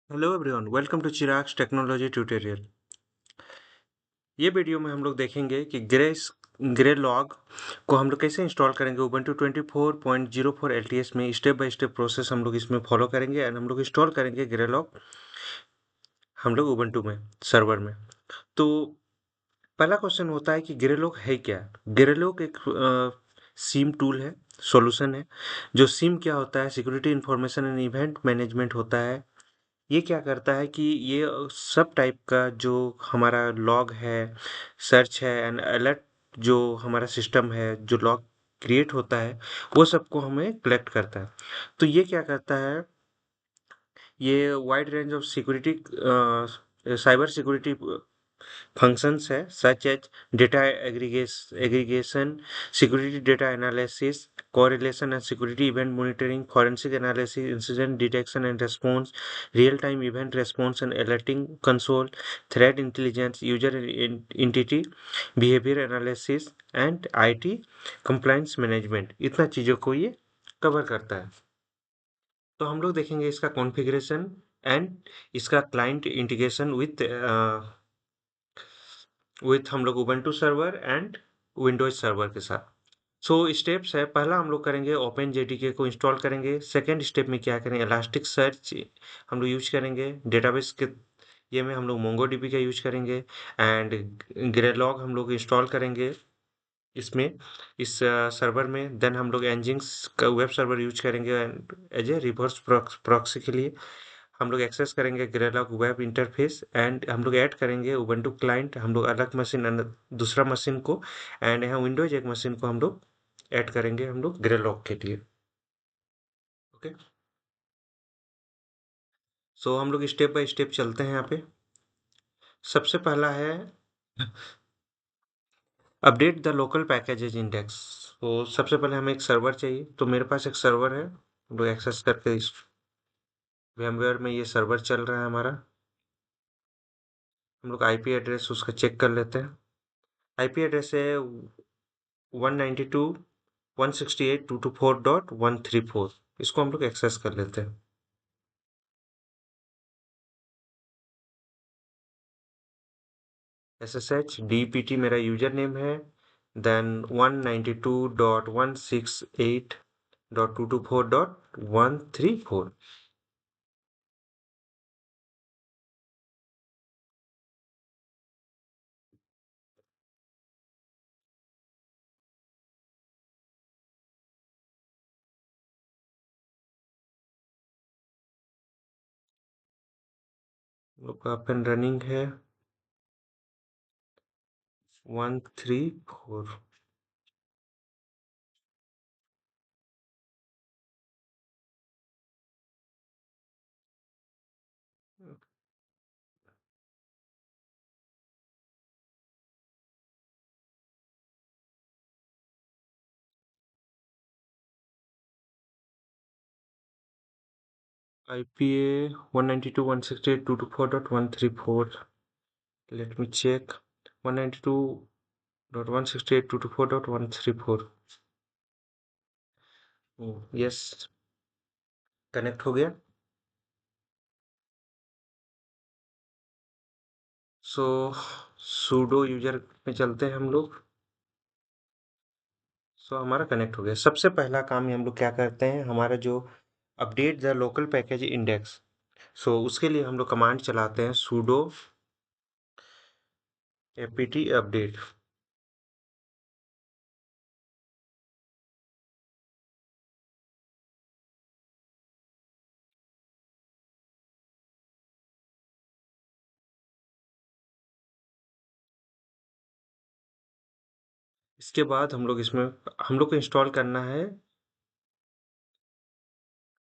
Hello everyone, welcome to Chirag's technology tutorial. ये video में हम लोग देखेंगे कि ग्रे लॉग को हम लोग कैसे इंस्टॉल करेंगे। उबंटू 24.04 LTS में स्टेप बाय स्टेप प्रोसेस हम लोग इसमें फॉलो करेंगे एंड हम लोग इंस्टॉल करेंगे ग्रे लॉग हम लोग उबंटू में सर्वर में। तो पहला क्वेश्चन होता है कि ग्रे लॉग है क्या। ग्रे लॉग एक सीम टूल है, सॉल्यूशन है। जो सीम क्या होता है, security information and event management होता है। ये क्या करता है कि ये सब टाइप का जो हमारा लॉग है, सर्च है एंड अलर्ट, जो हमारा सिस्टम है, जो लॉग क्रिएट होता है, वो सबको हमें कलेक्ट करता है। तो ये क्या करता है, ये wide range of security, cyber security functions है, such as data aggregation, security data analysis, correlation and security event monitoring, forensic analysis, incident detection and response, real-time event response and alerting console, threat intelligence, user entity behavior analysis and IT compliance management। इतना चीज़ों को ये cover करता है। तो हम लोग देखेंगे इसका कॉन्फ़िगरेशन एंड इसका क्लाइंट इंटीग्रेशन विथ हम लोग Ubuntu server and Windows server के साथ। सो स्टेप्स है, पहला हम लोग करेंगे ओपन जेडीके को इंस्टॉल करेंगे। सेकेंड स्टेप में क्या करेंगे, इलास्टिक सर्च हम लोग यूज करेंगे। डेटाबेस के ये में हम लोग मोंगोडीबी का यूज करेंगे एंड ग्रेलॉग हम लोग इंस्टॉल करेंगे इसमें, इस सर्वर में। देन हम लोग एनजिंक्स का वेब सर्वर यूज करेंगे and as a reverse proxy के लिए हम लोग एक्सेस करेंगे ग्रेलॉग वेब इंटरफेस एंड हम लोग ऐड करेंगे उबंटू क्लाइंट, हम लोग अलग मशीन दूसरा मशीन को, एंड यहाँ विंडोज एक मशीन को हम लोग ऐड करेंगे हम लोग ग्रेलॉग के लिए। ओके, सो हम लोग स्टेप बाय स्टेप चलते हैं यहाँ पे। सबसे पहला है update the local packages index. तो सबसे पहले हमें एक सर्वर चाहिए, तो मेरे पास एक सर्वर है, हम लोग एक्सेस करके इस VMware में ये सर्वर चल रहा है हमारा। हम लोग आईपी एड्रेस उसका चेक कर लेते हैं। आईपी एड्रेस है 192.168.224.134। इसको हम लोग एक्सेस कर लेते हैं। SSH मेरा यूजर नेम है, देन 192.168.224.134। लोग अप एंड रनिंग है 134। IPA 192.168.224.134। Let me check. 192.168.224.134। Yes, connect हो गया। सो सूडो यूजर में चलते हैं हम लोग। सो हमारा कनेक्ट हो गया। सबसे पहला काम हम लोग क्या करते हैं, हमारा जो update the local package index, so उसके लिए हम लोग कमांड चलाते हैं sudo apt अपडेट। इसके बाद हम लोग इसमें हम लोग को इंस्टॉल करना है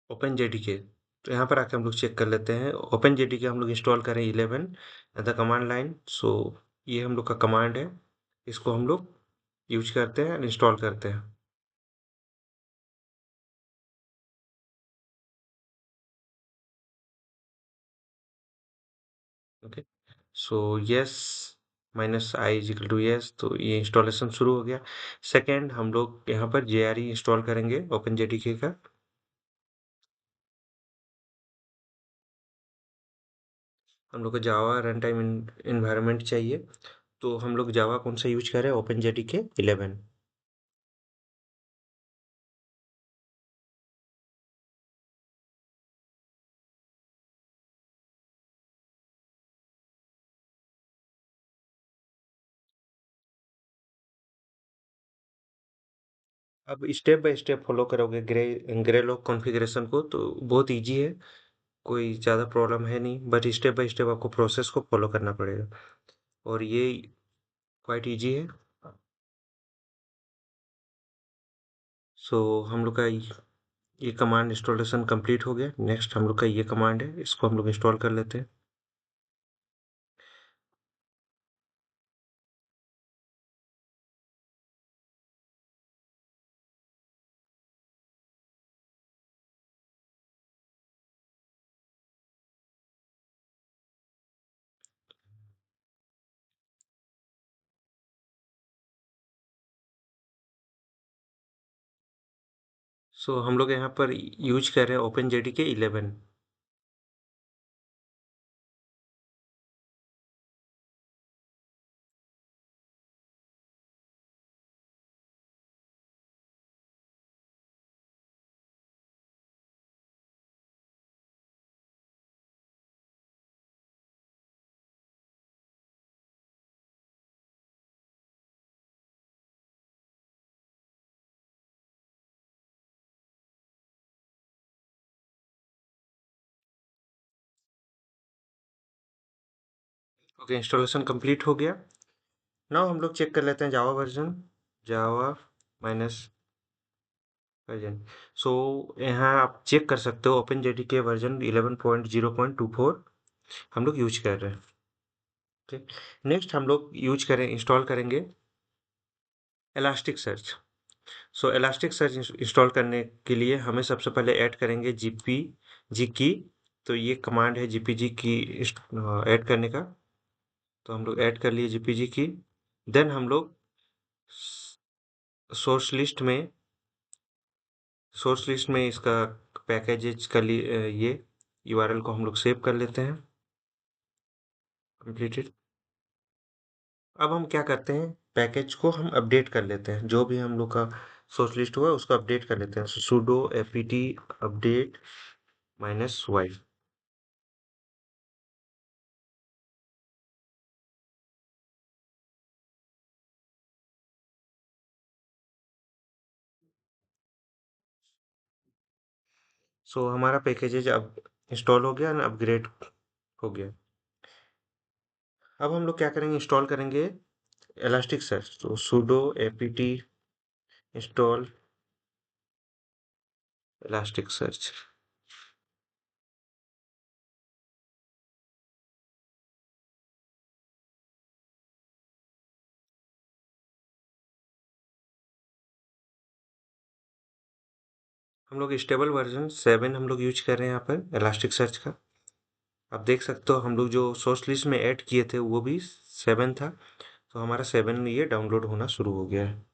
ओपन जेडीके। तो यहाँ पर आके हम लोग चेक कर लेते हैं। ओपन जेडीके हम लोग इंस्टॉल करें 11 द कमांड लाइन। सो ये हम लोग का कमांड है, इसको हम लोग यूज करते हैं, इंस्टॉल करते हैं। Okay, so yes, -i equal to yes, तो ये इंस्टॉलेशन शुरू हो गया। सेकेंड हम लोग यहाँ पर JRE इंस्टॉल करेंगे ओपन जेडीके का। हम लोग को जावा रन टाइम इन्वायरमेंट चाहिए, तो हम लोग जावा कौन सा यूज करें, ओपन जेडीके 11। अब स्टेप बाय स्टेप फॉलो करोगे ग्रे लॉक कॉन्फ़िगरेशन को तो बहुत इजी है, कोई ज़्यादा प्रॉब्लम है नहीं, बट स्टेप बाय स्टेप आपको प्रोसेस को फॉलो करना पड़ेगा और ये क्वाइट इजी है। सो हम लोग का ये कमांड इंस्टॉलेशन कंप्लीट हो गया। नेक्स्ट हम लोग का ये कमांड है, इसको हम लोग इंस्टॉल कर लेते हैं। सो हम लोग यहाँ पर यूज कर रहे हैं open JDK 11। Okay, installation complete हो गया। नाउ हम लोग चेक कर लेते हैं जावा वर्जन, जावा माइनस वर्जन। सो यहाँ आप चेक कर सकते हो ओपन जेडीके वर्जन 11.0.24 हम लोग यूज कर रहे हैं। ओके, नेक्स्ट हम लोग यूज करें इंस्टॉल करेंगे elastic search. So elastic search install करने के लिए हमें सबसे पहले ऐड करेंगे जीपीजी की। तो ये कमांड है जीपीजी की ऐड करने का। तो हम लोग ऐड कर लिए जीपीजी की। देन हम लोग सोर्स लिस्ट में सोर्स लिस्ट में इसका पैकेजेस का लिए ये यूआरएल को हम लोग सेव कर लेते हैं। कंप्लीटेड। अब हम क्या करते हैं, पैकेज को हम अपडेट कर लेते हैं, जो भी हम लोग का सोर्स लिस्ट हुआ है उसको अपडेट कर लेते हैं। sudo apt update -y। So हमारा पैकेजेज अब इंस्टॉल हो गया ना, अपग्रेड हो गया। अब हम लोग क्या करेंगे, इंस्टॉल करेंगे इलास्टिक सर्च। तो sudo apt install elastic search. हम लोग स्टेबल वर्जन 7 हम लोग यूज कर रहे हैं यहाँ पर इलास्टिक सर्च का। आप देख सकते हो हम लोग जो सोर्स लिस्ट में ऐड किए थे वो भी 7 था, तो हमारा 7 ये डाउनलोड होना शुरू हो गया है।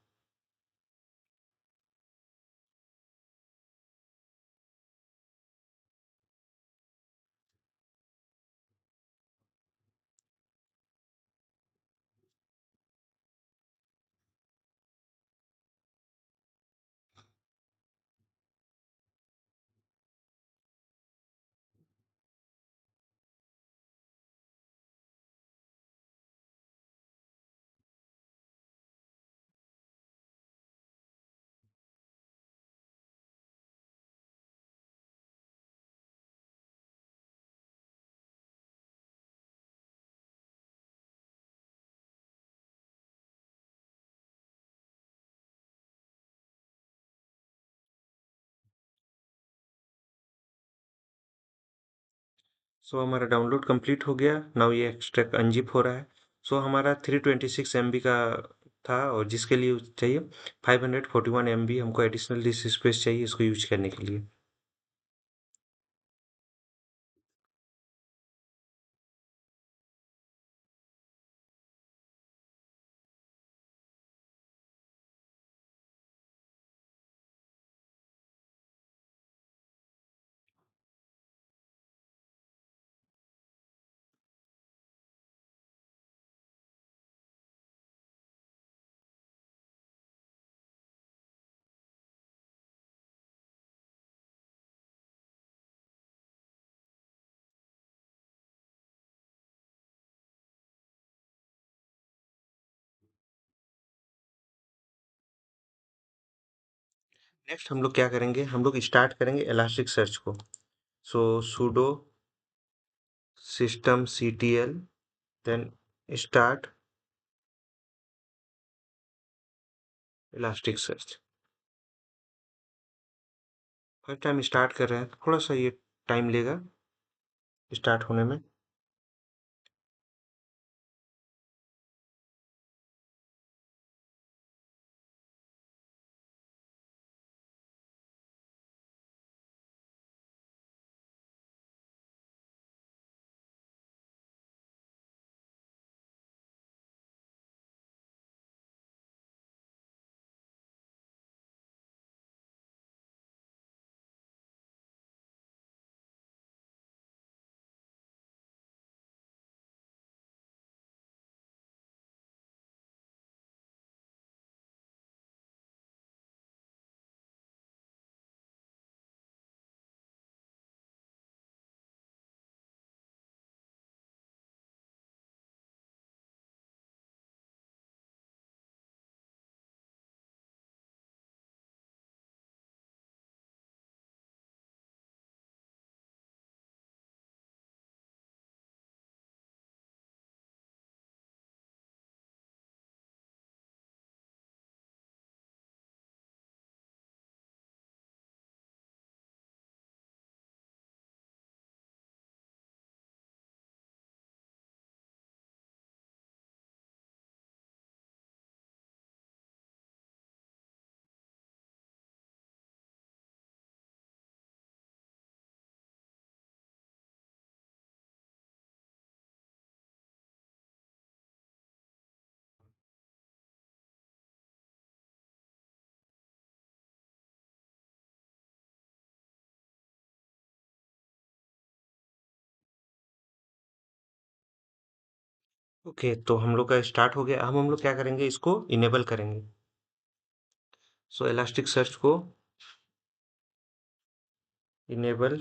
सो हमारा डाउनलोड कंप्लीट हो गया। नाउ ये एक्सट्रैक्ट अनजिप हो रहा है। सो हमारा 326 MB का था, और जिसके लिए चाहिए 541 MB हमको एडिशनल डिस्क स्पेस चाहिए इसको यूज करने के लिए। नेक्स्ट हम लोग क्या करेंगे, हम लोग स्टार्ट करेंगे इलास्टिक सर्च को। So sudo systemctl then start Elasticsearch. First time start कर रहे हैं, थोड़ा सा ये टाइम लेगा स्टार्ट होने में। ओके, तो हम लोग का स्टार्ट हो गया। अब हम लोग क्या करेंगे, इसको इनेबल करेंगे। सो इलास्टिक सर्च को इनेबल।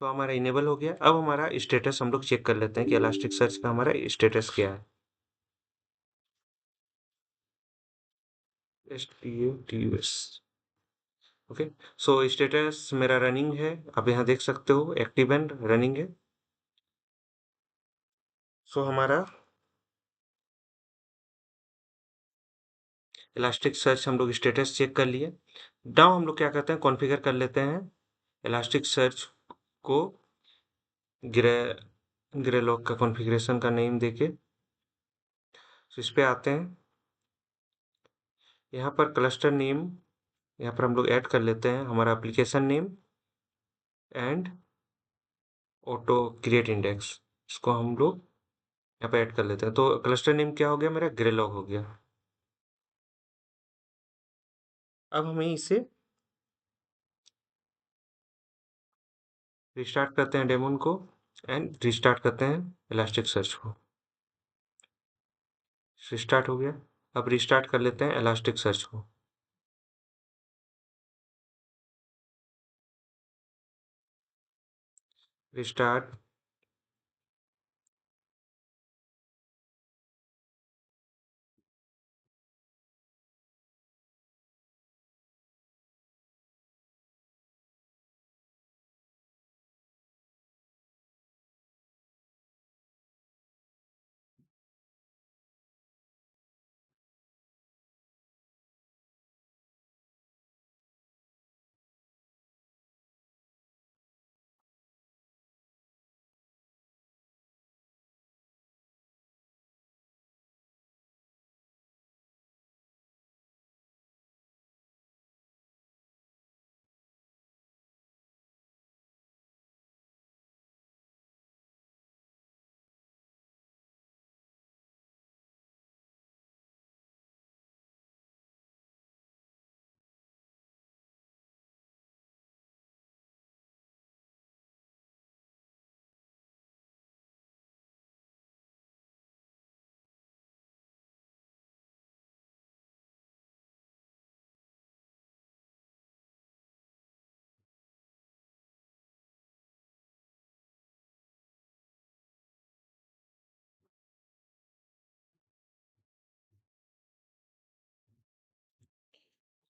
तो हमारा इनेबल हो गया। अब हमारा स्टेटस हम लोग चेक कर लेते हैं कि इलास्टिक सर्च का हमारा स्टेटस क्या है। STATUS। ओके, सो स्टेटस मेरा रनिंग है, आप यहाँ देख सकते हो एक्टिव एंड रनिंग है। सो हमारा इलास्टिक सर्च हम लोग स्टेटस चेक कर लिए। नाउ हम लोग क्या करते हैं, कॉन्फ़िगर कर लेते हैं इलास्टिक सर्च को ग्रे ग्रे लॉक का कॉन्फ़िगरेशन का नेम देके। तो इस पे आते हैं, यहाँ पर क्लस्टर नेम, यहाँ पर हम लोग ऐड कर लेते हैं हमारा application name and auto create index. इसको हम लोग यहाँ पे ऐड कर लेते हैं। तो क्लस्टर नेम क्या हो गया, मेरा ग्रे लॉक हो गया। अब हमें इसे रिस्टार्ट करते हैं डेमोन को एंड रिस्टार्ट करते हैं इलास्टिक सर्च को। रिस्टार्ट हो गया। अब रिस्टार्ट कर लेते हैं इलास्टिक सर्च को। रिस्टार्ट।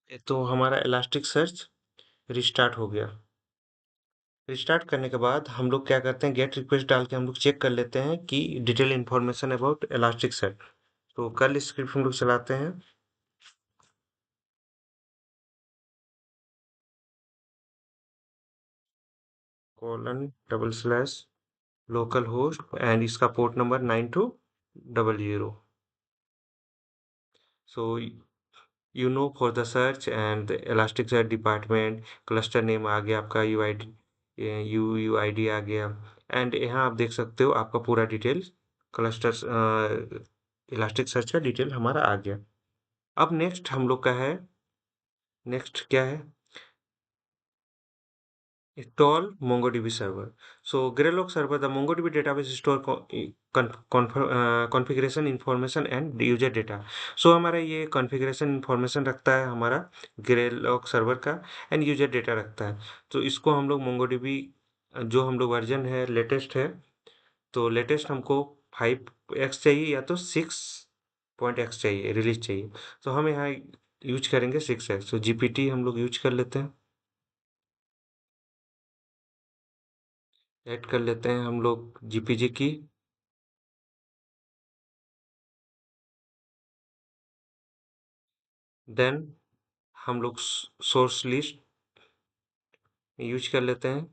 तो हमारा इलास्टिक सर्च रिस्टार्ट हो गया। रिस्टार्ट करने के बाद हम लोग क्या करते हैं, गेट रिक्वेस्ट डाल के हम लोग चेक कर लेते हैं कि detail information about elastic search. तो कल स्क्रिप्ट हम लोग चलाते हैं। Colon double slash local host and इसका port number 9200। So you know for the search and elastic search department, cluster name आ गया आपका, यू आई डी आ गया। एंड यहाँ आप देख सकते हो आपका पूरा डिटेल्स क्लस्टर इलास्टिक सर्च का डिटेल हमारा आ गया। अब नेक्स्ट हम लोग का है, नेक्स्ट क्या है, install MongoDB server. So Greylock server, the MongoDB database store configuration information and user data. So हमारा ये configuration information रखता है हमारा Greylock server का, एंड यूजर डेटा रखता है। तो इसको हम लोग MongoDB जो हम लोग वर्जन है लेटेस्ट है, तो लेटेस्ट हमको 5x चाहिए या तो 6.x चाहिए, रिलीज चाहिए। तो हम यहाँ यूज करेंगे 6x। तो GPT हम लोग यूज कर लेते हैं, ऐड कर लेते हैं हम लोग जीपीजी की। देन हम लोग सोर्स लिस्ट यूज कर लेते हैं।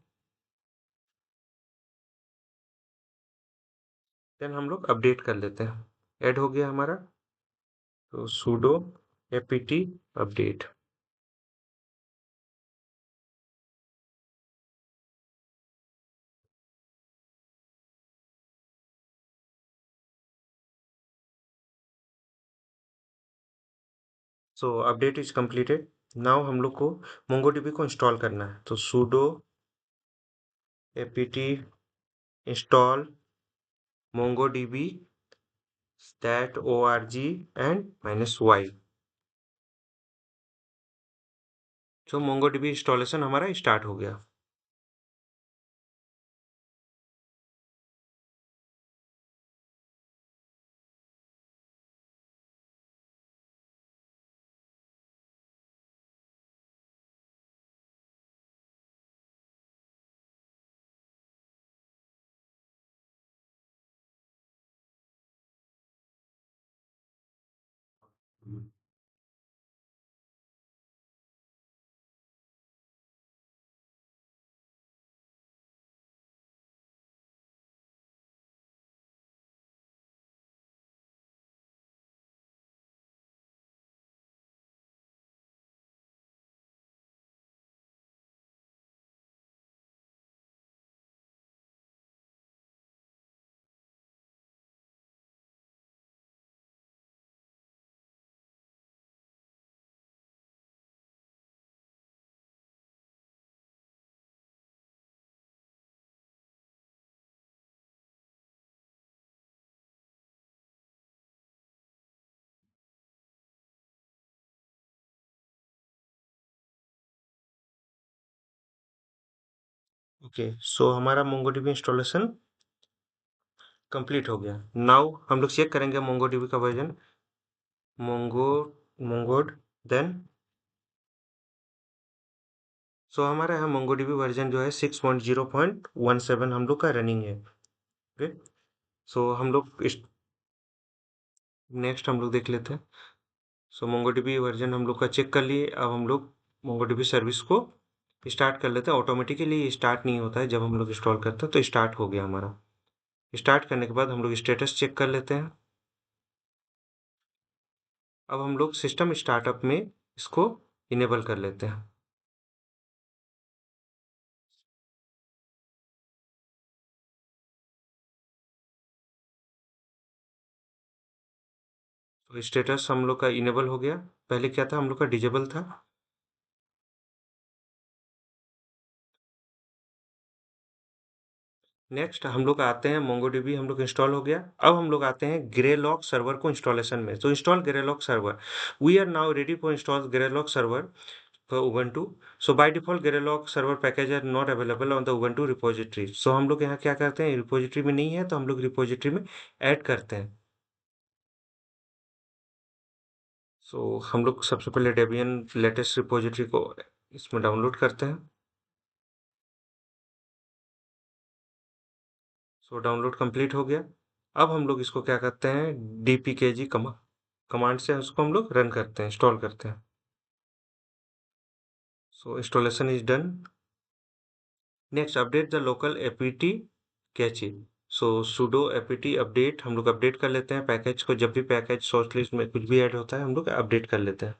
देन हम लोग अपडेट कर लेते हैं, ऐड हो गया हमारा। तो sudo apt update. So update is completed. Now हम लोग को MongoDB को इंस्टॉल करना है। तो sudo apt install MongoDB .org and -y। तो MongoDB इंस्टॉलेशन हमारा स्टार्ट हो गया। ओके, सो हमारा MongoDB इंस्टॉलेशन कंप्लीट हो गया। नाउ हम लोग चेक करेंगे MongoDB का वर्जन, मोंगो मोंगोड। देन सो हमारा यहाँ MongoDB वर्जन जो है 6.0.17 हम लोग का रनिंग है। ओके, सो हम लोग नेक्स्ट हम लोग देख लेते हैं। सो MongoDB वर्जन हम लोग का चेक कर लिए। अब हम लोग MongoDB सर्विस को स्टार्ट कर लेते हैं। ऑटोमेटिकली स्टार्ट नहीं होता है जब हम लोग इंस्टॉल करते हैं। तो स्टार्ट हो गया हमारा। स्टार्ट करने के बाद हम लोग स्टेटस चेक कर लेते हैं। अब हम लोग सिस्टम स्टार्टअप में इसको इनेबल कर लेते हैं। तो स्टेटस हम लोग का इनेबल हो गया। पहले क्या था, हम लोग का डिजेबल था। नेक्स्ट हम लोग आते हैं, MongoDB हम लोग इंस्टॉल हो गया। अब हम लोग आते हैं ग्रेलॉक सर्वर को इंस्टॉलेशन में। तो install Graylog server, we are now ready for install Graylog server for Ubuntu. So by default Greylock server package are not available on the Ubuntu repository. So हम लोग यहाँ क्या करते हैं, रिपोजिटरी में नहीं है तो हम लोग रिपोजिटरी में ऐड करते हैं। सो हम लोग सबसे पहले डेबियन लेटेस्ट रिपोजिटरी को इसमें डाउनलोड करते हैं। सो डाउनलोड कंप्लीट हो गया। अब हम लोग इसको क्या करते हैं, dpkg कमांड से उसको हम लोग रन करते हैं, इंस्टॉल करते हैं। So installation is done. Next update the local apt cache. So sudo apt update हम लोग अपडेट कर लेते हैं पैकेज को। जब भी पैकेज सोर्स लिस्ट में कुछ भी ऐड होता है हम लोग अपडेट कर लेते हैं।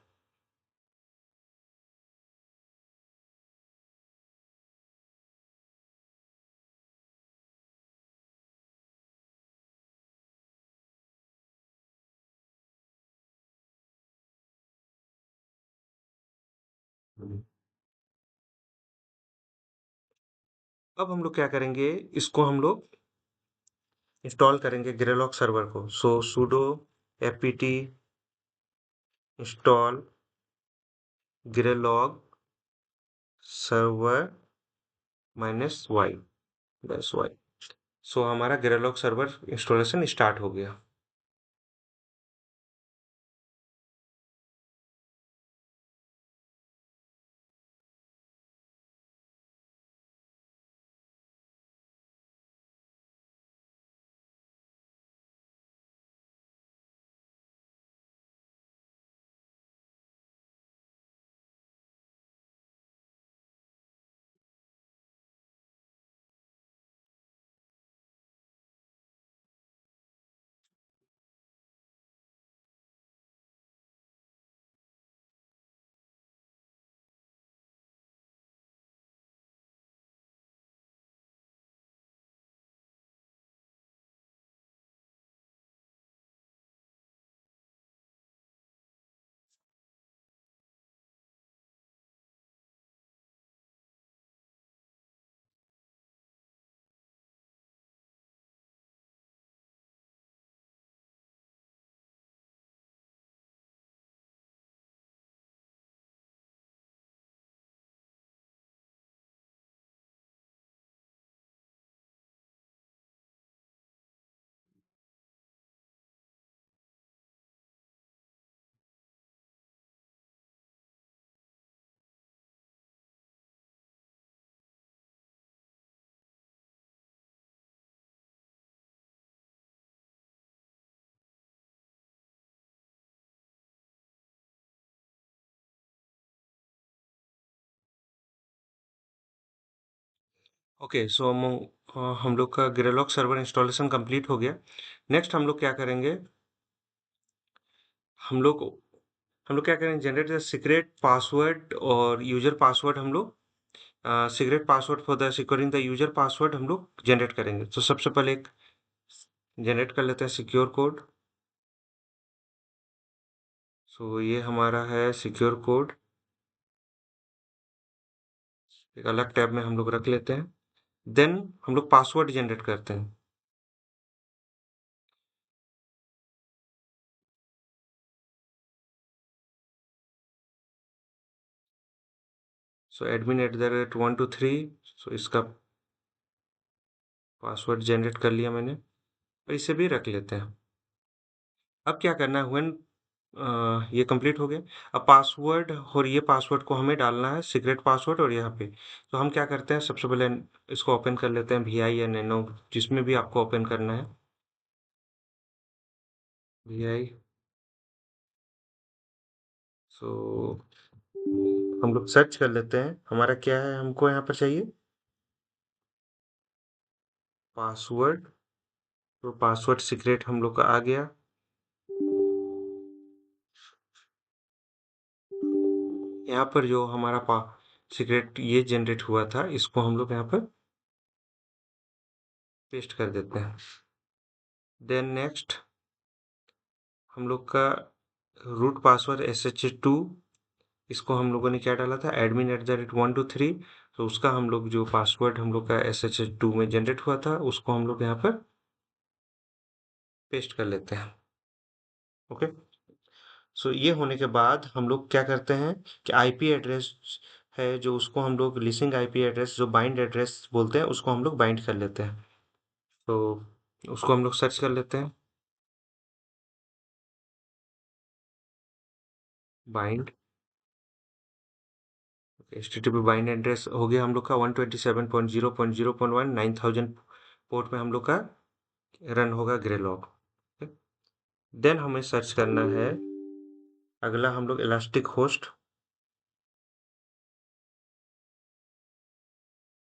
अब हम लोग क्या करेंगे, इसको हम लोग इंस्टॉल करेंगे ग्रेलॉग सर्वर को। So sudo apt install Graylog server -y -y। So हमारा ग्रेलॉग सर्वर इंस्टॉलेशन स्टार्ट हो गया। ओके, सो हम लोग का ग्रेलॉग सर्वर इंस्टॉलेशन कंप्लीट हो गया। नेक्स्ट हम लोग क्या करेंगे, हम लोग हम लोग क्या करेंगे, जनरेट द सीक्रेट पासवर्ड और यूजर पासवर्ड। हम लोग secret password for the securing the user password हम लोग जनरेट करेंगे। तो सबसे पहले एक जनरेट कर लेते हैं सिक्योर कोड। सो ये हमारा है सिक्योर कोड, एक अलग टैब में हम लोग रख लेते हैं। देन हम लोग पासवर्ड जनरेट करते हैं। सो admin@123। सो इसका पासवर्ड जनरेट कर लिया मैंने, और इसे भी रख लेते हैं। अब क्या करना है, व्हेन ये कंप्लीट हो गया। अब पासवर्ड और ये पासवर्ड को हमें डालना है, सीक्रेट पासवर्ड और यहाँ पे। तो हम क्या करते हैं, सबसे पहले इसको ओपन कर लेते हैं, VI या नैनो जिसमें भी आपको ओपन करना है। VI। सो हम लोग सर्च कर लेते हैं हमारा क्या है, हमको यहाँ पर चाहिए पासवर्ड। तो पासवर्ड सीक्रेट हम लोग का आ गया। यहाँ पर जो हमारा सीक्रेट ये जनरेट हुआ था, इसको हम लोग यहाँ पर पेस्ट कर देते हैं। देन नेक्स्ट हम लोग का रूट पासवर्ड SH2, इसको हम लोगों ने क्या डाला था, admin@123। तो उसका हम लोग जो पासवर्ड हम लोग का SH2 में जनरेट हुआ था, उसको हम लोग यहाँ पर पेस्ट कर लेते हैं। ओके। सो ये होने के बाद हम लोग क्या करते हैं कि IP एड्रेस है जो, उसको हम लोग लिसिंग IP एड्रेस जो बाइंड एड्रेस बोलते हैं, उसको हम लोग बाइंड कर लेते हैं। तो उसको हम लोग सर्च कर लेते हैं। बाइंड HTTP बाइंड एड्रेस हो गया हम लोग का 127.0.0.1 9000 पोर्ट में हम लोग का रन होगा ग्रेलॉग। देन हमें सर्च करना है अगला हम लोग elastic host.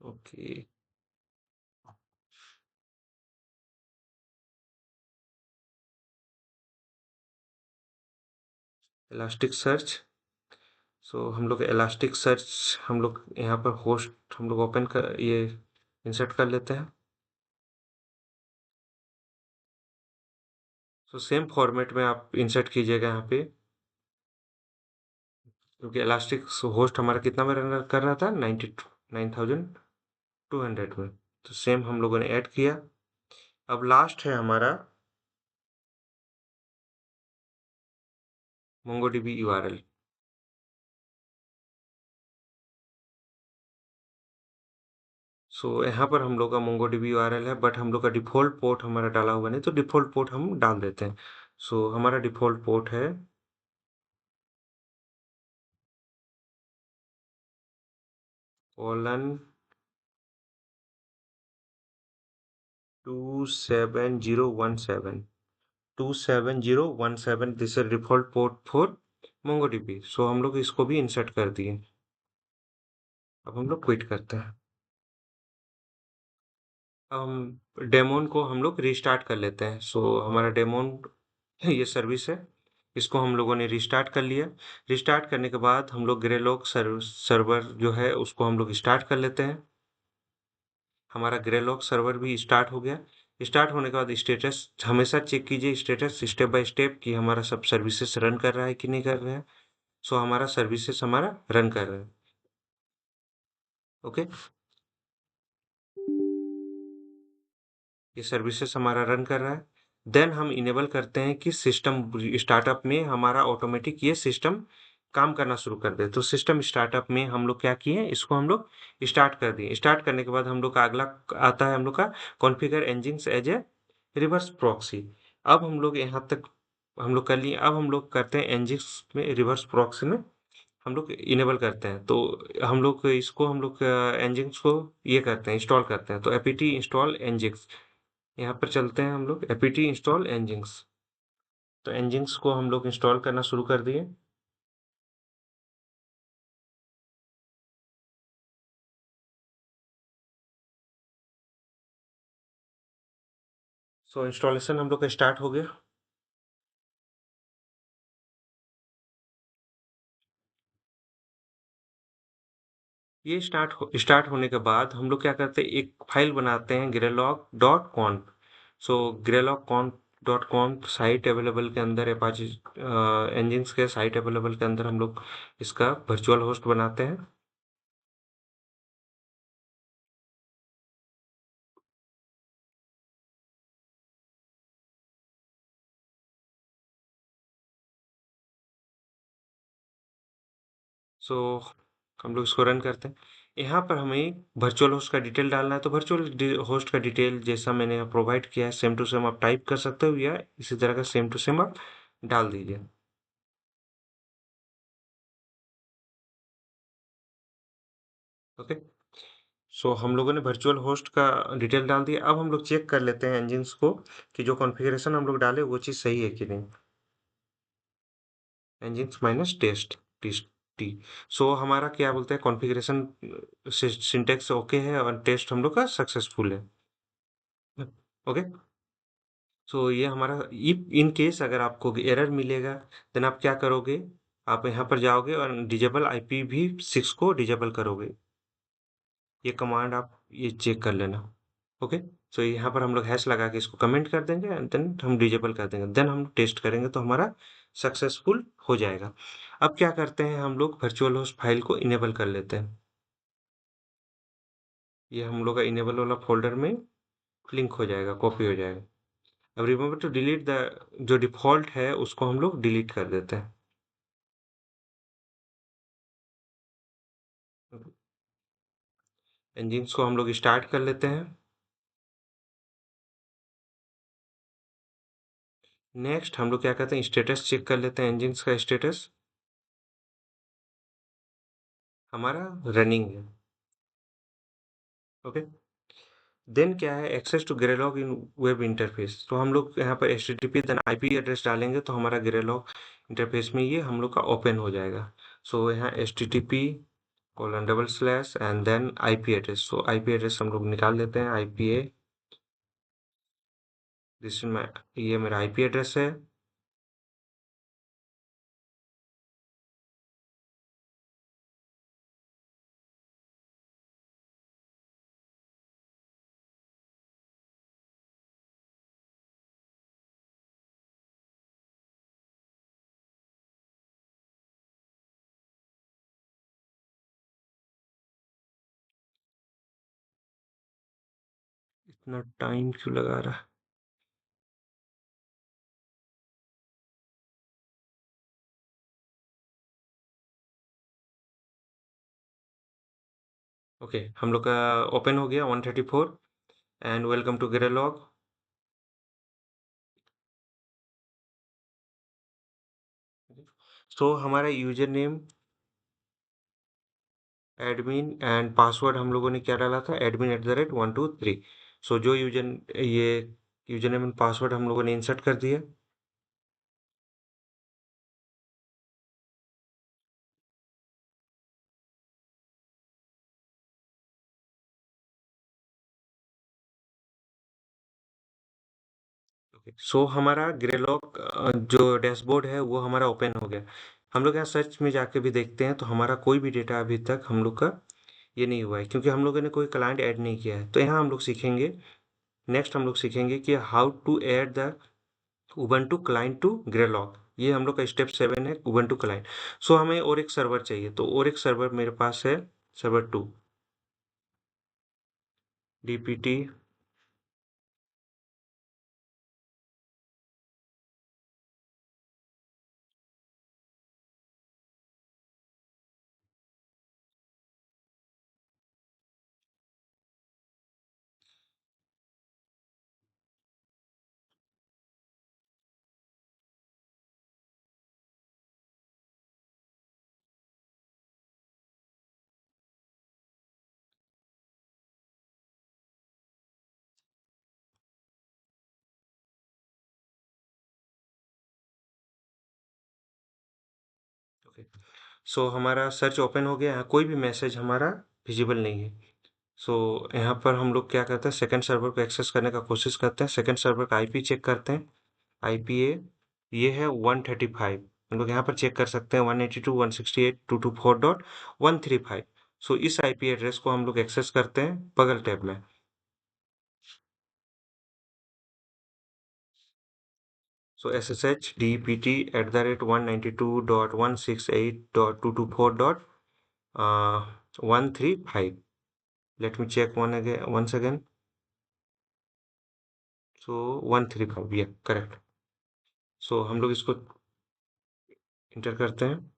Okay, elastic search. So हम लोग इलास्टिक सर्च हम लोग यहाँ पर होस्ट हम लोग ओपन कर ये इंसर्ट कर लेते हैं। सो सेम फॉर्मेट में आप इंसर्ट कीजिएगा यहाँ पे, क्योंकि इलास्टिक होस्ट हमारा कितना में रन कर रहा था 9200 में। तो सेम हम लोगों ने ऐड किया। अब लास्ट है हमारा MongoDB URL। सो यहाँ पर हम लोग का MongoDB URL है, बट हम लोग का डिफ़ॉल्ट पोर्ट हमारा डाला हुआ नहीं, तो डिफ़ॉल्ट पोर्ट हम डाल देते हैं। सो हमारा डिफ़ॉल्ट पोर्ट है colon 27017 27017। This is default port for MongoDB। सो हम लोग इसको भी इंसर्ट कर दिए। अब हम लोग क्विट करते हैं। हम डेमोन को हम लोग रिस्टार्ट कर लेते हैं। सो हमारा डेमोन ये सर्विस है, इसको हम लोगों ने रिस्टार्ट कर लिया। रिस्टार्ट करने के बाद हम लोग ग्रेलॉग सर्वर जो है उसको हम लोग स्टार्ट कर लेते हैं। हमारा ग्रेलॉग सर्वर भी स्टार्ट हो गया। स्टार्ट होने के बाद स्टेटस हमेशा चेक कीजिए, स्टेटस स्टेप बाय स्टेप कि हमारा सब सर्विसेज रन कर रहा है कि नहीं कर रहा है। सो हमारा सर्विसेज हमारा रन कर रहा है। ओके, ये सर्विसेज हमारा रन कर रहा है। देन हम इनेबल करते हैं कि सिस्टम स्टार्टअप में हमारा ऑटोमेटिक ये सिस्टम काम करना शुरू कर दे। तो सिस्टम स्टार्टअप में हम लोग क्या किए, इसको हम लोग स्टार्ट कर दिए। स्टार्ट करने के बाद हम लोग का अगला आता है हम लोग का configure engines as a reverse proxy. अब हम लोग यहाँ तक हम लोग कर लिए। अब हम लोग करते हैं engines में रिवर्स प्रॉक्सी में हम लोग इनेबल करते हैं। तो हम लोग इसको हम लोग engines को ये करते हैं, इंस्टॉल करते हैं। तो apt इंस्टॉल engines, यहाँ पर चलते हैं हम लोग apt इंस्टॉल engines। तो engines को हम लोग इंस्टॉल करना शुरू कर दिए। सो इंस्टॉलेशन हम लोग का स्टार्ट हो गया। ये स्टार्ट होने के बाद हम लोग क्या करते हैं, एक फाइल बनाते हैं ग्रेलॉग डॉट कॉन्फ। सो ग्रेलॉग कॉन्फ डॉट कॉन्फ साइट अवेलेबल के अंदर अपाचे engines के साइट अवेलेबल के अंदर हम लोग इसका वर्चुअल होस्ट बनाते हैं। सो हम लोग इसको रन करते हैं। यहाँ पर हमें वर्चुअल होस्ट का डिटेल डालना है, तो वर्चुअल होस्ट का डिटेल जैसा मैंने यहाँ प्रोवाइड किया है सेम टू सेम आप टाइप कर सकते हो, या इसी तरह का सेम टू सेम आप डाल दीजिए। ओके, सो हम लोगों ने वर्चुअल होस्ट का डिटेल डाल दिया। अब हम लोग चेक कर लेते हैं engines को कि जो कॉन्फ़िगरेशन हम लोग डाले वो चीज़ सही है कि नहीं। engines minus test T. So हमारा क्या बोलते हैं कॉन्फ़िगरेशन सिंटेक्स ओके है और टेस्ट हम लोग का सक्सेसफुल है। ओके, सो ये हमारा इफ इन केस अगर आपको एरर मिलेगा, देन आप क्या करोगे, आप यहाँ पर जाओगे और डिजेबल IPv6 को डिजेबल करोगे। ये कमांड आप ये चेक कर लेना। ओके, सो यहाँ पर हम लोग हैश लगा के इसको कमेंट कर देंगे एंड देन हम डिजेबल कर देंगे। देन हम टेस्ट करेंगे तो हमारा सक्सेसफुल हो जाएगा। अब क्या करते हैं, हम लोग वर्चुअल होस्ट फाइल को इनेबल कर लेते हैं। ये हम लोग का इनेबल वाला फोल्डर में लिंक हो जाएगा, कॉपी हो जाएगा। अब रिमेंबर टू डिलीट द जो डिफ़ॉल्ट है उसको हम लोग डिलीट कर देते हैं। इंजिन्स को हम लोग स्टार्ट कर लेते हैं। नेक्स्ट हम लोग क्या करते हैं, स्टेटस चेक कर लेते हैं इंजिन्स का स्टेटस। हमारा रनिंग है। ओके, देन क्या है, access to Graylog in web interface. तो हम लोग यहाँ पर HTTP देन IP एड्रेस डालेंगे तो हमारा ग्रेलॉग इंटरफेस में ये हम लोग का ओपन हो जाएगा। सो यहाँ HTTP:// and then IP address. So IP address हम लोग निकाल देते हैं, IPA, दिस ये मेरा IP एड्रेस है। इतना टाइम क्यों लगा रहा है? ओके, हम लोग का ओपन हो गया 134 एंड वेलकम टू ग्रेलॉग। सो हमारा user name admin and password हम लोगों ने क्या डाला था, admin@123। सो जो ये यूजर नेम एंड पासवर्ड हम लोगों ने इंसर्ट कर दिया। सो हमारा ग्रेलॉग जो डैशबोर्ड है वो हमारा ओपन हो गया। हम लोग यहाँ सर्च में जाके भी देखते हैं तो हमारा कोई भी डेटा अभी तक हम लोग का ये नहीं हुआ है, क्योंकि हम लोगों ने कोई क्लाइंट ऐड नहीं किया है। तो यहाँ हम लोग सीखेंगे, नेक्स्ट हम लोग सीखेंगे कि how to add the Ubuntu client to Graylog. ये हम लोग का स्टेप 7 है, उबंटू क्लाइंट। सो हमें और एक सर्वर चाहिए, तो और एक सर्वर मेरे पास है, सर्वर 2, DPT। ओके, सो हमारा सर्च ओपन हो गया, यहाँ कोई भी मैसेज हमारा विजिबल नहीं है। सो यहाँ पर हम लोग क्या करते हैं, सेकंड सर्वर को एक्सेस करने का कोशिश करते हैं। सेकंड सर्वर का IP चेक करते हैं, IPA ये है 135। हम लोग यहाँ पर चेक कर सकते हैं 192.168.224.135। सो इस IP एड्रेस को हम लोग एक्सेस करते हैं बगल टैब में। So SSH DPT@192.168.224.135। Let me check once again। So 135, ये करेक्ट। सो हम लोग इसको इंटर करते हैं।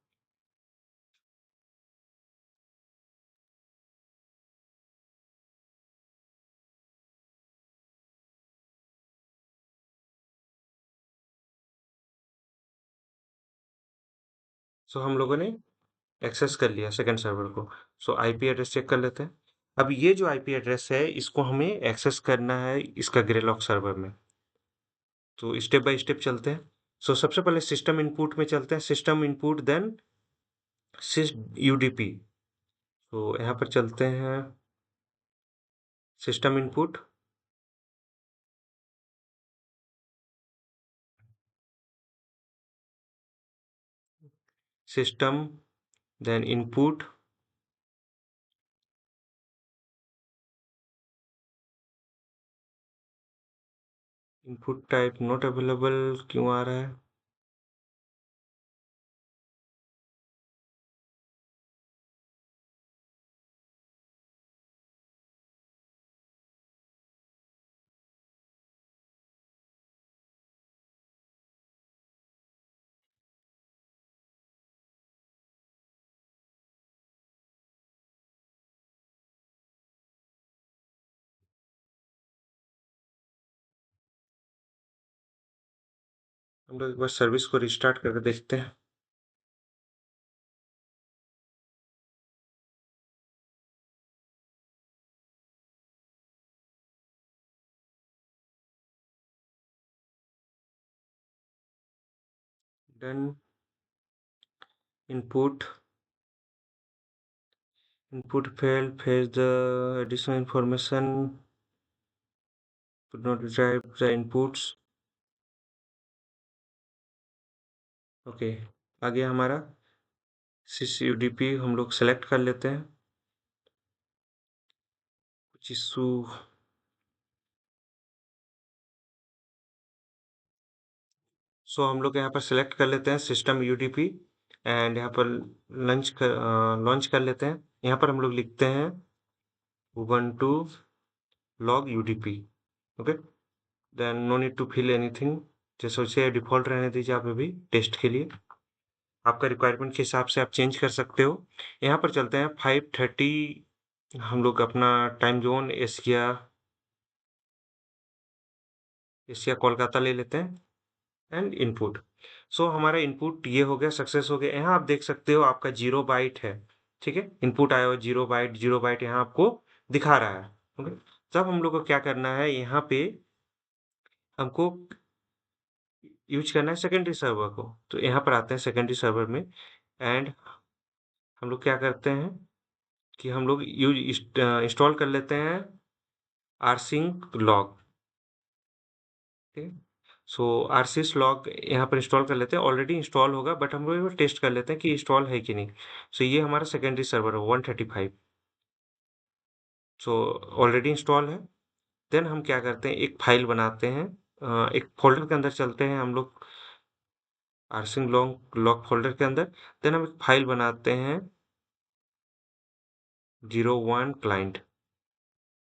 सो हम लोगों ने एक्सेस कर लिया सेकंड सर्वर को। सो IP एड्रेस चेक कर लेते हैं। अब ये जो IP एड्रेस है इसको हमें एक्सेस करना है इसका ग्रेलॉग सर्वर में। तो स्टेप बाय स्टेप चलते हैं। सो सबसे पहले सिस्टम इनपुट में चलते हैं, system input then sys UDP। तो यहाँ पर चलते हैं, system input, system then input, input type not available क्यों आ रहा है? हम लोग एक बार सर्विस को रिस्टार्ट करके देखते हैं। Done input failed, fetch the additional information, could not retrieve the inputs. Okay, आगे हमारा sysudp हम लोग सेलेक्ट कर लेते हैं। कुछ इशू हम लोग यहाँ पर सेलेक्ट कर लेते हैं सिस्टम यूडीपी एंड यहाँ पर लॉन्च कर लेते हैं। यहाँ पर हम लोग लिखते हैं ubuntu log udp। Okay, then no need to fill anything, जैसे उसे डिफॉल्ट रहने दीजिए आप अभी टेस्ट के लिए। आपका रिक्वायरमेंट के हिसाब से आप चेंज कर सकते हो। यहाँ पर चलते हैं 5:30, हम लोग अपना टाइम जोन एशिया कोलकाता ले लेते हैं एंड इनपुट। हमारा इनपुट ये हो गया, सक्सेस हो गया। यहाँ आप देख सकते हो आपका 0 बाइट है, ठीक है, इनपुट आया हो 0 बाइट, 0 बाइट यहाँ आपको दिखा रहा है। ओके, तब हम लोग को क्या करना है, यहाँ पे हमको यूज करना है सेकेंडरी सर्वर को। तो यहाँ पर आते हैं सेकेंडरी सर्वर में एंड हम लोग क्या करते हैं कि हम लोग यूज इंस्टॉल कर लेते हैं rsync log। ठीक है, rsys log यहाँ पर इंस्टॉल कर लेते हैं। ऑलरेडी इंस्टॉल होगा बट हम लोग टेस्ट कर लेते हैं कि इंस्टॉल है कि नहीं। ये हमारा सेकेंडरी सर्वर है 135। ऑलरेडी इंस्टॉल है। देन हम क्या करते हैं, एक फाइल बनाते हैं, एक फोल्डर के अंदर चलते हैं हम लोग rsync log फोल्डर के अंदर। देन हम एक फाइल बनाते हैं 01 client।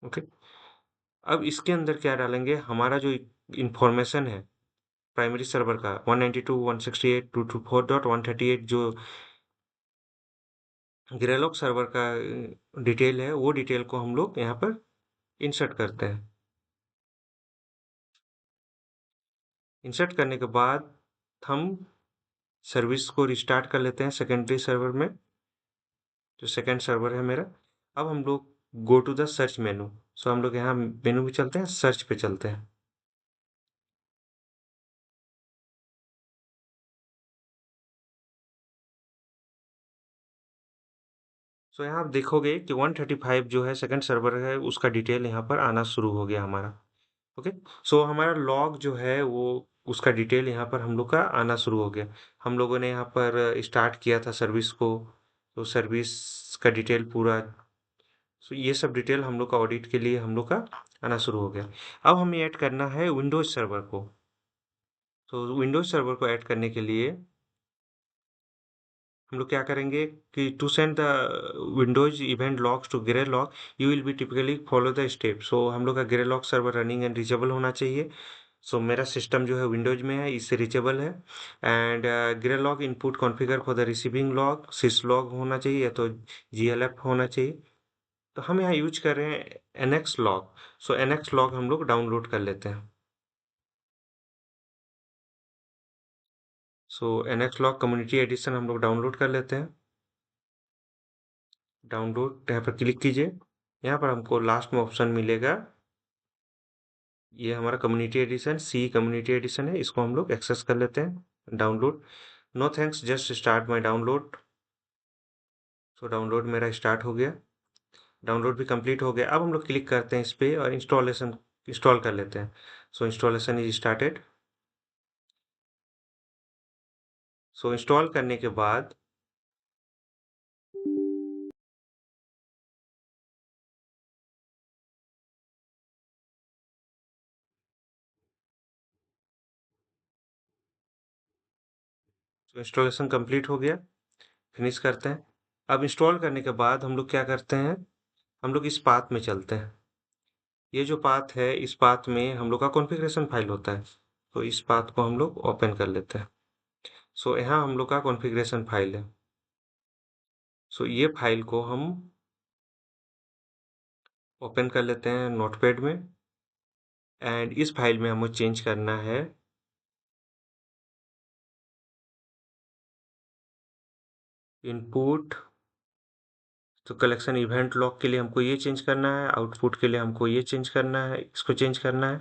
ओके, अब इसके अंदर क्या डालेंगे, हमारा जो इंफॉर्मेशन है प्राइमरी सर्वर का 192.168.224.138 जो ग्रेलॉग सर्वर का डिटेल है, वो डिटेल को हम लोग यहाँ पर इंसर्ट करते हैं। इंसर्ट करने के बाद हम सर्विस को रिस्टार्ट कर लेते हैं सेकेंडरी सर्वर में, जो सेकेंड सर्वर है मेरा। अब हम लोग go to the search menu. हम लोग यहाँ मेनू में चलते हैं, सर्च पे चलते हैं। यहाँ आप देखोगे कि 135 जो है सेकंड सर्वर है, उसका डिटेल यहाँ पर आना शुरू हो गया हमारा। ओके, हमारा लॉग जो है वो उसका डिटेल यहाँ पर हम लोग का आना शुरू हो गया। हम लोगों ने यहाँ पर स्टार्ट किया था सर्विस को, तो सर्विस का डिटेल पूरा, ये सब डिटेल हम लोग का ऑडिट के लिए हम लोग का आना शुरू हो गया। अब हमें ऐड करना है विंडोज सर्वर को। विंडोज सर्वर को ऐड करने के लिए हम लोग क्या करेंगे कि to send the Windows event logs to Graylog you will be typically follow the step. हम लोग का Graylog server running and reachable होना चाहिए। मेरा सिस्टम जो है विंडोज में है, इससे रीचेबल है। And Graylog input configure for the receiving log syslog होना चाहिए या तो GLF होना चाहिए। तो हम यहाँ यूज कर रहे हैं NX लॉग। NX लॉग हम लोग डाउनलोड कर लेते हैं। NX लॉग कम्युनिटी एडिशन हम लोग डाउनलोड कर लेते हैं। डाउनलोड यहाँ पर क्लिक कीजिए। यहाँ पर हमको लास्ट में ऑप्शन मिलेगा, ये हमारा community edition, see community edition है, इसको हम लोग एक्सेस कर लेते हैं। Download, no thanks just start my download. Download मेरा स्टार्ट हो गया, डाउनलोड भी कंप्लीट हो गया। अब हम लोग क्लिक करते हैं इस पे और इंस्टॉल कर लेते हैं। Installation is started. इंस्टॉल करने के बाद इंस्टॉलेशन कंप्लीट हो गया, फिनिश करते हैं। अब इंस्टॉल करने के बाद हम लोग क्या करते हैं, हम लोग इस पाथ में चलते हैं। ये जो पाथ है, इस पाथ में हम लोग का कॉन्फ़िगरेशन फाइल होता है। इस पाथ को हम लोग ओपन कर लेते हैं। यहाँ हम लोग का कॉन्फ़िगरेशन फाइल है। ये फाइल को हम ओपन कर लेते हैं नोटपैड में एंड इस फाइल में हमें चेंज करना है इनपुट। कलेक्शन इवेंट लॉग के लिए हमको ये चेंज करना है, आउटपुट के लिए हमको ये चेंज करना है, इसको चेंज करना है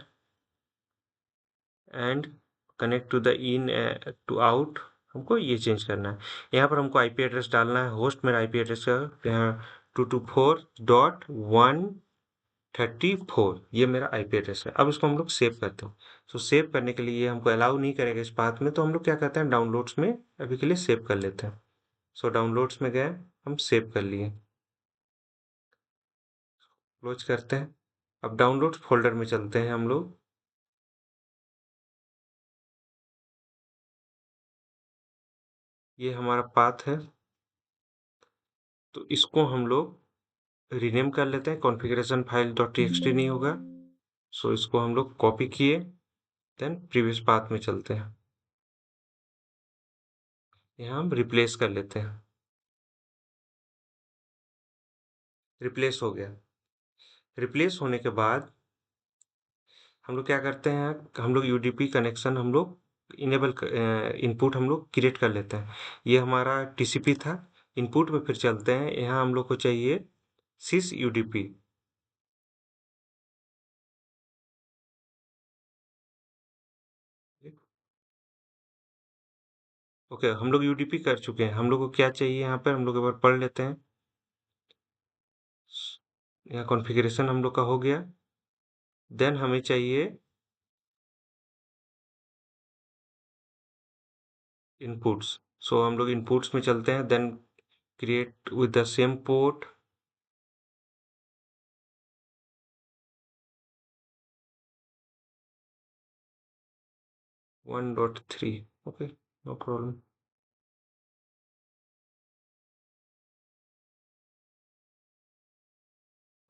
and connect to the in to out हमको ये चेंज करना है। यहाँ पर हमको आईपी एड्रेस डालना है, होस्ट मेरा आईपी एड्रेस है यहाँ 224.134, ये मेरा आईपी एड्रेस है। अब इसको हम लोग सेव करते हैं। तो सेव करने के लिए ये हमको अलाउ नहीं करेगा इस पाथ में, तो हम लोग क्या करते हैं, डाउनलोड्स में अभी के लिए सेव कर लेते हैं। सो डाउनलोड्स में गए, हम सेव कर लिए, क्लोज करते हैं। अब डाउनलोड्स फोल्डर में चलते हैं हम लोग। ये हमारा पाथ है, तो इसको हम लोग रीनेम कर लेते हैं। कॉन्फ़िगरेशन फाइल .txt नहीं होगा, सो इसको हम लोग कॉपी किए, देन प्रीवियस पाथ में चलते हैं। यहाँ हम रिप्लेस कर लेते हैं। रिप्लेस हो गया। रिप्लेस होने के बाद हम लोग क्या करते हैं, हम लोग यूडीपी कनेक्शन हम लोग इनेबल इनपुट हम लोग क्रिएट कर लेते हैं। ये हमारा टीसीपी था। इनपुट में फिर चलते हैं, यहाँ हम लोग को चाहिए सिस यूडीपी। ओके, हम लोग यूडीपी कर चुके हैं। हम लोग को क्या चाहिए, यहाँ पर हम लोग एक बार पढ़ लेते हैं। यहाँ कॉन्फ़िगरेशन हम लोग का हो गया। देन हमें चाहिए इनपुट्स। सो हम लोग इनपुट्स में चलते हैं, then create with the same port. One dot three. Okay, no problem.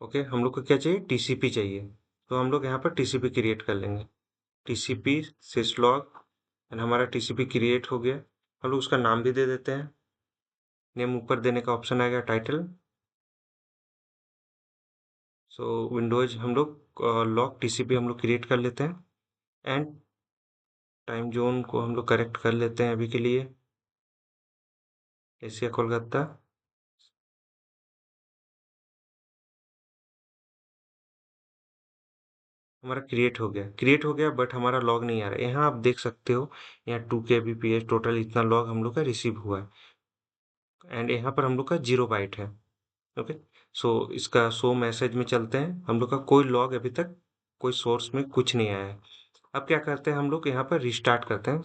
Okay, हम लोग को क्या चाहिए, टीसीपी चाहिए। तो हम लोग यहाँ पर टीसीपी क्रिएट कर लेंगे। टीसीपी syslog, एंड हमारा टीसीपी क्रिएट हो गया। हम लोग उसका नाम भी दे देते हैं। नेम ऊपर देने का ऑप्शन आएगा, टाइटल। सो विंडोज हम लोग लॉग टीसीपी हम लोग क्रिएट कर लेते हैं, एंड टाइम जोन को हम लोग करेक्ट कर लेते हैं अभी के लिए, एशिया कोलकाता। हमारा क्रिएट हो गया, बट हमारा लॉग नहीं आ रहा है। यहाँ आप देख सकते हो, यहाँ 2 kbps टोटल इतना लॉग हम लोग का रिसीव हुआ है, एंड यहाँ पर हम लोग का 0 बाइट है। ओके, सो इसका शो मैसेज में चलते हैं। हम लोग का कोई लॉग अभी तक कोई सोर्स में कुछ नहीं आया है। अब क्या करते हैं, हम लोग यहाँ पर रिस्टार्ट करते हैं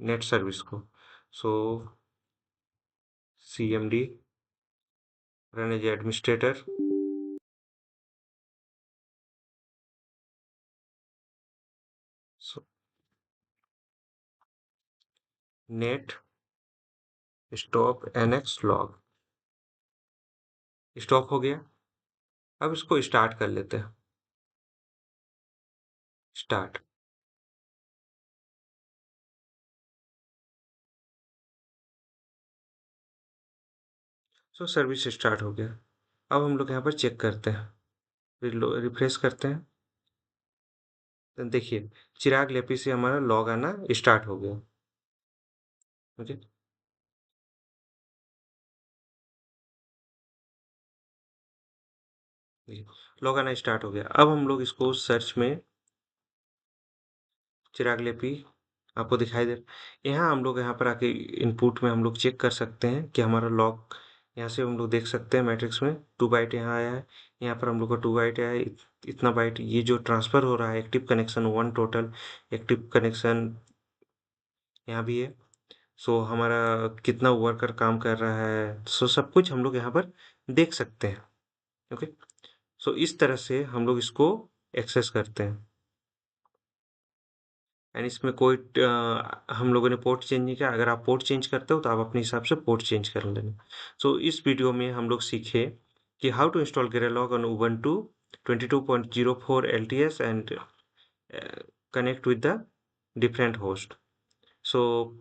नेट सर्विस को। So cmd run as administrator. So net stop nx log, stop हो गया। अब इसको स्टार्ट कर लेते हैं। स्टार्ट। सो सर्विस स्टार्ट हो गया। अब हम लोग यहाँ पर चेक करते हैं, रिफ्रेश करते हैं, तो देखिए चिराग लेपी से हमारा लॉग आना स्टार्ट हो गया। ओके, लॉग आना स्टार्ट हो गया। अब हम लोग इसको सर्च में चिराग लेपी आपको दिखाई दे, यहाँ हम लोग यहाँ पर आके इनपुट में हम लोग चेक कर सकते हैं कि हमारा लॉग, यहाँ से हम लोग देख सकते हैं मैट्रिक्स में 2 बाइट यहाँ आया है। यहाँ पर हम लोग का 2 बाइट आया है, इतना बाइट ये जो ट्रांसफर हो रहा है। Active connection 1 total, active connection यहाँ भी है। सो हमारा कितना वर्कर काम कर रहा है, सो सब कुछ हम लोग यहाँ पर देख सकते हैं। ओके, सो इस तरह से हम लोग इसको एक्सेस करते हैं, एंड इसमें कोई हम लोगों ने पोर्ट चेंज नहीं किया। अगर आप पोर्ट चेंज करते हो तो आप अपने हिसाब से पोर्ट चेंज कर लेना। सो इस वीडियो में हम लोग सीखे कि how to install Graylog on Ubuntu 22.04 LTS and connect with the different host. So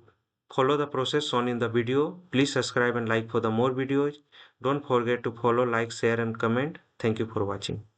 follow the process shown in the video. Please subscribe and like for the more videos. Don't forget to follow, like, share and comment. Thank you for watching.